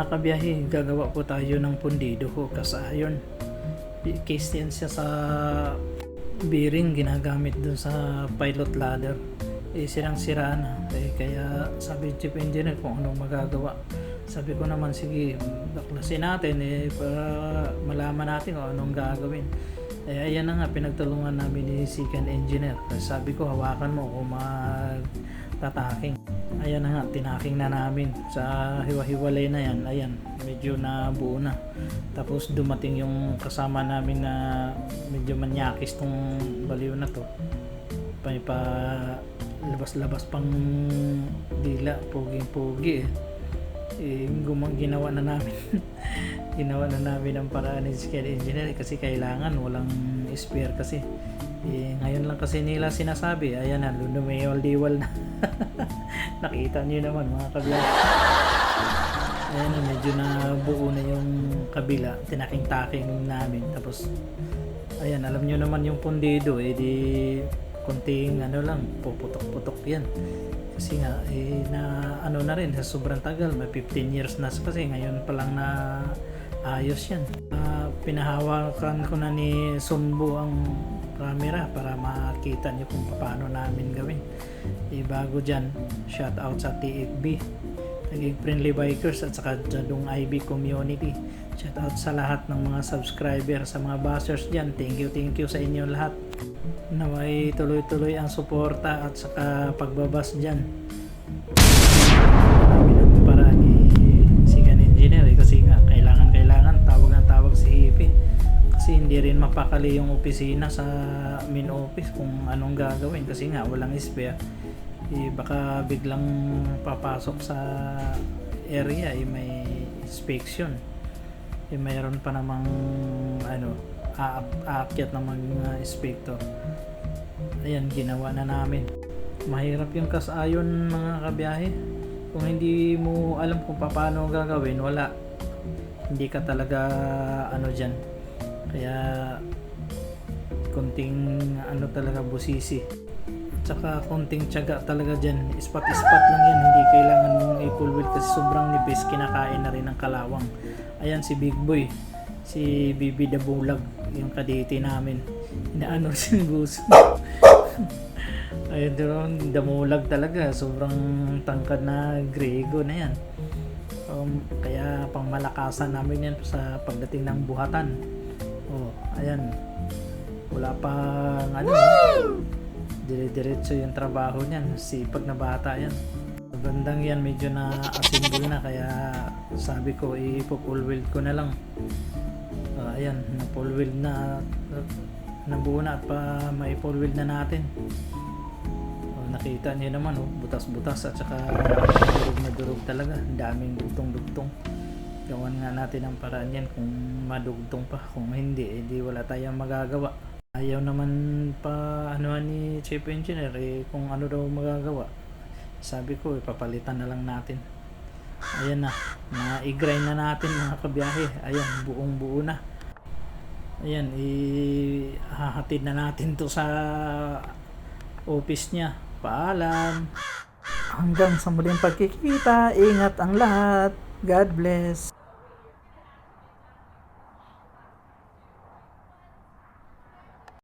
Mga kabiyahe, gagawa po tayo ng pundido ho kasayon. Case yan siya sa bearing ginagamit dun sa pilot ladder. Sirang sira na. Kaya sabi chief engineer kung anong magagawa. Sabi ko naman sige, baklasin natin para malaman natin kung anong gagawin. Ayan na nga, pinagtulungan namin ni second engineer. Sabi ko hawakan mo kung magtataking. Ayan na nga, tinaking na namin sa hiwa-hiwalay na yan. Ayan, medyo nabuo na. Tapos dumating yung kasama namin na medyo manyakis tong baliw na to. Pa labas-labas pang dila, puging-pugi ginawa na namin ginawa na namin ang paraan ng second engineer kasi kailangan walang spare kasi ngayon lang kasi nila sinasabi. Ayan na, lumiwal-diwal na. Nakita niyo naman mga kabila. Ayan na, medyo nabuo na yung kabila, tinaking-taking namin. Tapos ayan, alam niyo naman yung pundido di kunting lang, puputok-putok yan kasi nga na ano na rin sa sobrang tagal, may 15 years na kasi ngayon pa lang na ayos yan. Pinahawakan ko na ni Sumbo ang camera para makita niyo kung paano namin gawin. Bago dyan, shout out sa TFB, naging friendly bikers at saka Jadong IB community. Shout out sa lahat ng mga subscriber, sa mga bashers dyan. Thank you sa inyo lahat. Naway tuloy-tuloy ang suporta at saka pagbabas dyan. Namin ang paraan ni second engineer kasi nga kailangan tawag si Hippie kasi hindi rin mapakali yung opisina sa main office kung anong gagawin kasi nga walang spare. Baka biglang papasok sa area may inspection. Mayroon pa namang aakyat ng mga inspector. Ayan, ginawa na namin. Mahirap yung kasayon mga kabiyahe. Kung hindi mo alam kung paano gagawin, wala. Hindi ka talaga dyan. Kaya konting talaga busisi. Tsaka konting tiyaga talaga dyan. Ispat-ispat lang yan. Hindi kailangan mong i-full wheel kasi sobrang nipis. Kinakain na rin ng kalawang. Ayan si Big Boy. Si Bibi Dabulag. Yung kadete namin. Inaano rin gusto. Ayun doon, damulag talaga. Sobrang tangkad na grego na yan. Kaya pangmalakasan namin yan sa pagdating ng buhatan. Ayan. Wala pang dire-diretso yung trabaho niyan. Sipag na bata yan. Bandang yan medyo na assemble na kaya sabi ko ipo-full weld ko na lang. Ayan, na full weld na nabuo na at pa may full weld na natin. Nakita niyo naman butas-butas at saka durog na durog talaga. Daming dugtong-dugtong. Gawan nga natin ang paraan yan kung madugtong pa. Kung hindi, di wala tayong magagawa. Ayaw naman pa ni chief engineer kung ano daw magagawa. Sabi ko ipapalitan na lang natin. Ayan na, i-grind na natin mga kabiyahe. Ayan, buong buo na. Ayan, hahatid na natin to sa office niya. Paalam. Hanggang sa muling pagkikita, ingat ang lahat. God bless.